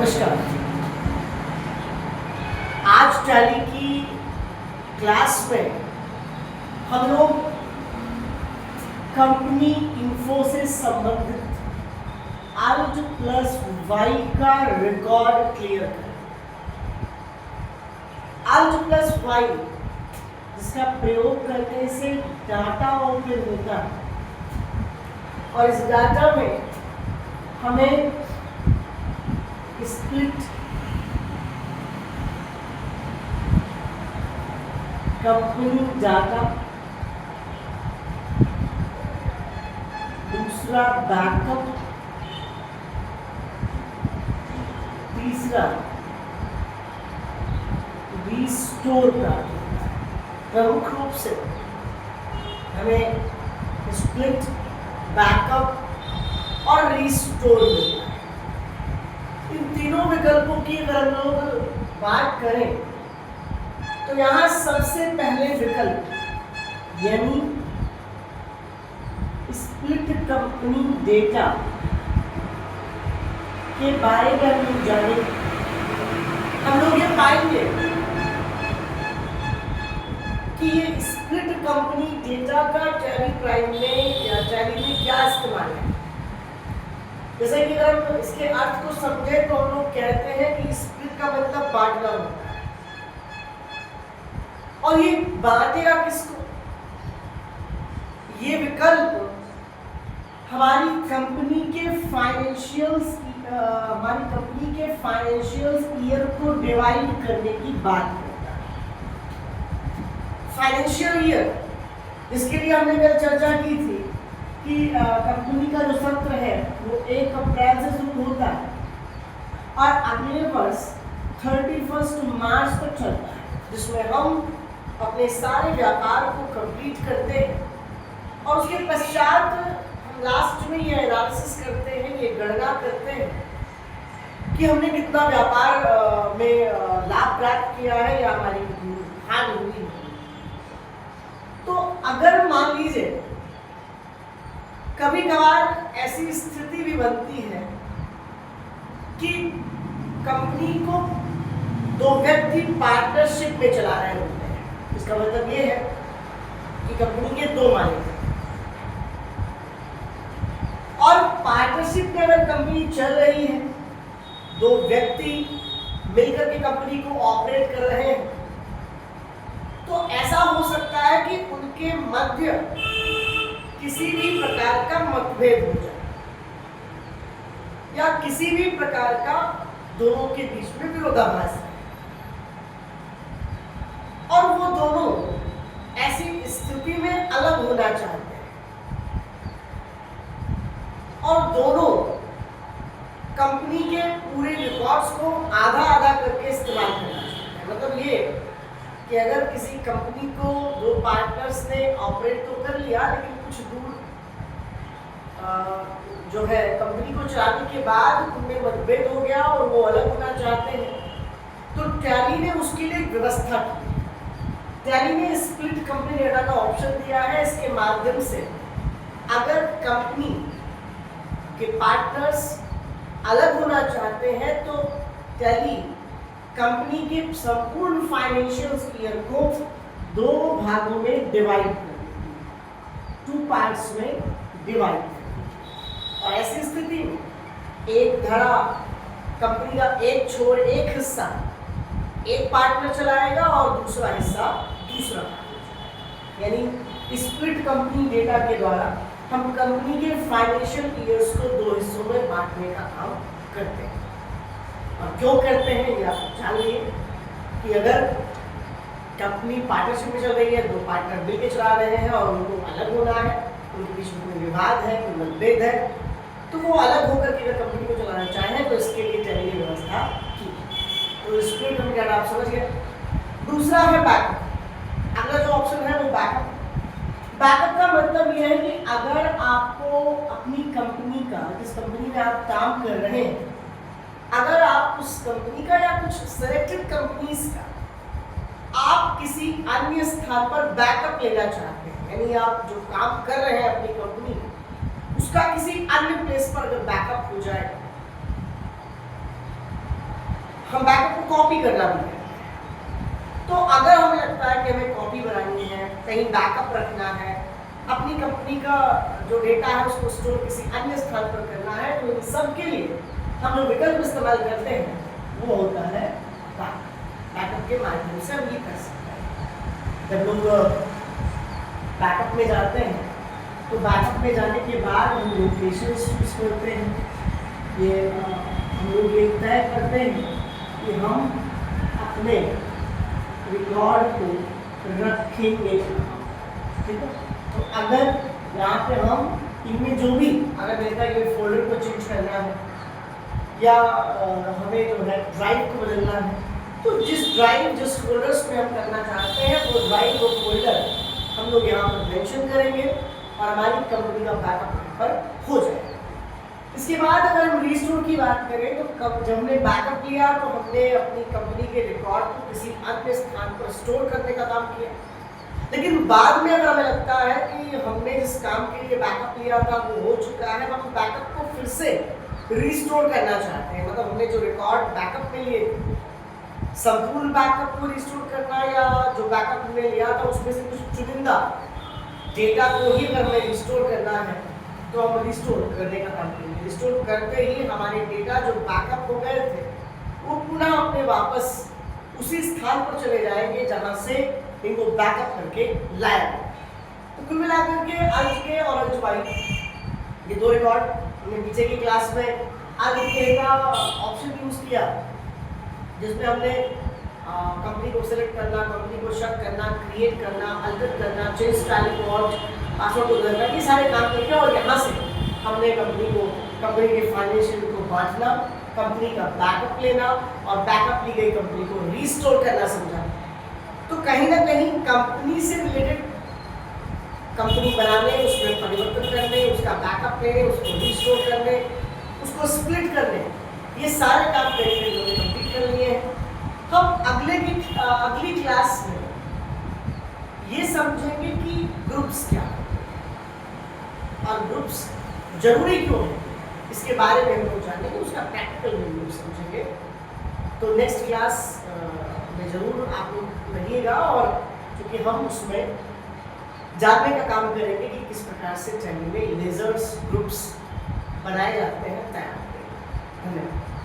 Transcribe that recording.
नमस्कार। आज टैली की क्लास में हम लोग कंपनी इन्फो से संबंधित Alt प्लस Y का रिकॉर्ड क्लियर करें। Alt प्लस Y जिसका प्रयोग करने से डाटा ओपन होता है और इस डाटा में हमें स्प्लिट कंपनी डाटा, दूसरा बैकअप, तीसरा रिस्टोर प्राप्त होता है। प्रमुख रूप से हमें स्प्लिट, बैकअप और रिस्टोर मिलता है। इन तीनों विकल्पों की अगर हम लोग बात करें तो यहाँ सबसे पहले विकल्प यानी स्प्लिट कंपनी डेटा के बारे में हम लोग जानेंगे। हम लोग ये पाएंगे कि ये स्प्लिट कंपनी डेटा का टैली प्राइम में या टैली में क्या इस्तेमाल है। जैसे कि अगर हम इसके अर्थ को समझे तो हम लोग कहते हैं कि स्प्लिट का मतलब बांटना होता है। और ये बांटेगा किसको? ये विकल्प हमारी कंपनी के फाइनेंशियल ईयर को डिवाइड करने की बात करता है। फाइनेंशियल ईयर जिसके लिए हमने कल चर्चा की थी कि कंपनी का जो सत्र है वो 1 अप्रैल से शुरू होता है और अगले वर्ष 31 मार्च तक चलता है, जिसमें हम अपने सारे व्यापार को कंप्लीट करते हैं और उसके पश्चात हम लास्ट में ये एनालिसिस करते हैं, ये गणना करते हैं कि हमने कितना व्यापार में लाभ प्राप्त किया है या हमारी हानि हुई है। तो अगर मान लीजिए कभी कभार ऐसी स्थिति भी बनती है कि कंपनी को 2 व्यक्ति पार्टनरशिप में चला रहे होते हैं। इसका मतलब ये है कि कंपनी के 2 मालिक हैं और पार्टनरशिप में अगर कंपनी चल रही है, 2 व्यक्ति मिलकर के कंपनी को ऑपरेट कर रहे हैं, तो ऐसा हो सकता है कि उनके मध्य किसी भी प्रकार का मतभेद हो जाए या किसी भी प्रकार का दोनों के बीच में विरोधाभास है और वो दोनों ऐसी स्थिति में अलग होना चाहते हैं और दोनों कंपनी के पूरे रिकॉर्ड्स को आधा आधा करके इस्तेमाल करना चाहते हैं। मतलब ये कि अगर किसी कंपनी को 2 पार्टनर्स ने ऑपरेट तो कर लिया, लेकिन कुछ दूर जो है कंपनी को चलाने के बाद उनमें मतभेद हो गया और वो अलग होना चाहते हैं, तो टैली ने उसके लिए व्यवस्था की। टैली ने स्प्लिट कंपनी डेटा का ऑप्शन दिया है। इसके माध्यम से अगर कंपनी के पार्टनर्स अलग होना चाहते हैं तो टैली कंपनी के संपूर्ण फाइनेंशियल ईयर को 2 भागों में डिवाइड कर, 2 पार्ट्स में डिवाइड कर। और ऐसी स्थिति में एक धड़ा कंपनी का एक छोर, एक हिस्सा एक पार्टनर चलाएगा और दूसरा हिस्सा दूसरा पार्टनर। यानी स्प्लिट कंपनी डेटा के द्वारा हम कंपनी के फाइनेंशियल ईयर्स को 2 हिस्सों में बांटने का काम करते हैं। और क्यों करते हैं ये आप जान लिए कि अगर कंपनी पार्टनरशिप में चल रही है, 2 पार्टनर मिलकर चला रहे हैं और उनको अलग होना है, उनके बीच में कोई विवाद है, कोई मतभेद है, तो वो अलग होकर के अगर कंपनी को चलाना चाहें तो इसके लिए टैली ने व्यवस्था की। तो स्प्लिट कंपनी डेटा आप समझ गए। दूसरा है बैकअप। अगला जो ऑप्शन है वो बैकअप। बैकअप का मतलब यह है कि अगर आपको अपनी कंपनी का, जिस कंपनी में आप काम कर रहे हैं, अगर आप उस कंपनी का या कुछ सेलेक्टेड कंपनीज का आप किसी अन्य स्थान पर बैकअप लेना चाहते हैं, यानी आप जो काम कर रहे हैं अपनी कंपनी उसका किसी अन्य प्लेस पर अगर बैकअप हो जाए हम बैकअप को कॉपी करना भी है। तो अगर हमें लगता है कि हमें कॉपी बनानी है, कहीं बैकअप रखना है, अपनी कंपनी का जो डेटा है उसको स्टोर किसी अन्य स्थान पर करना है, तो इन सब के लिए हम जो विकल्प इस्तेमाल करते हैं वो होता है बैकअप के माध्यम से हम ये कर सकते हैं। जब लोग बैकअप में जाते हैं तो बैकअप में जाने के बाद हम लोकेशन चूज करते हैं। ये हम लोग ये तय करते हैं कि हम अपने रिकॉर्ड को रखेंगे, ठीक है। तो अगर यहाँ पे हम इनमें जो भी अगर मेरे का ये फोल्डर को चेंज करना है या हमें जो है ड्राइव को बदलना है, तो जिस ड्राइव जिस फोल्डर्स में हम करना चाहते हैं वो ड्राइव वो फोल्डर हम लोग यहाँ पर मेंशन करेंगे और हमारी कंपनी का बैकअप पर हो जाएगा। इसके बाद अगर हम रीस्टोर की बात करें तो जब हमने बैकअप लिया तो हमने अपनी कंपनी के रिकॉर्ड को किसी अन्य स्थान पर स्टोर करने का काम किया। लेकिन बाद में अगर हमें लगता है कि हमने जिस काम के लिए बैकअप लिया था वो हो चुका है, हम बैकअप को फिर से रीस्टोर करना चाहते हैं, मतलब हमने जो रिकॉर्ड बैकअप में लिए संपूर्ण बैकअप को रिस्टोर करना या जो बैकअप हमने लिया था उसमें से कुछ चुनिंदा डेटा को ही अगर हमें रिस्टोर करना है तो हम रिस्टोर करने का काम करेंगे। रिस्टोर करते ही हमारे डेटा जो बैकअप हो गए थे वो पुनः अपने वापस उसी स्थान पर चले जाएंगे जहां से इनको बैकअप करके लाया गया। तो कुल मिलाकर के अंश के और अंश वाई ये दो रिकॉर्ड हमने पीछे की क्लास में अंश का ऑप्शन यूज किया जिसमें हमने कंपनी को सिलेक्ट करना, कंपनी को शक करना, क्रिएट करना, अल्टर करना, चेंज स्टाइल पासवर्ड को बदलना, ये सारे काम करके और यहाँ से हमने कंपनी के फाइनेंशियल को बांटना, कंपनी का बैकअप लेना और बैकअप ली गई कंपनी को रीस्टोर करना समझा। तो कहीं ना कहीं कंपनी से रिलेटेड कंपनी बनाने, उसमें परिवर्तन करने, उसका बैकअप लेने, उसको रीस्टोर करने, उसको स्प्लिट करने, ये सारे काम करेंगे जो हमें कंप्लीट कर लिए हैं। हम अगली क्लास में ये समझेंगे कि ग्रुप्स क्या है और ग्रुप्स जरूरी क्यों है, इसके बारे में हम लोग जानेंगे, उसका प्रैक्टिकल रिव्यू समझेंगे। तो नेक्स्ट क्लास में जरूर आप लोग रहिएगा और क्योंकि हम उसमें जानने का काम करेंगे कि किस प्रकार से टैली में लेजर्स ग्रुप्स बनाए जाते हैं, तैयार होते हैं। धन्यवाद।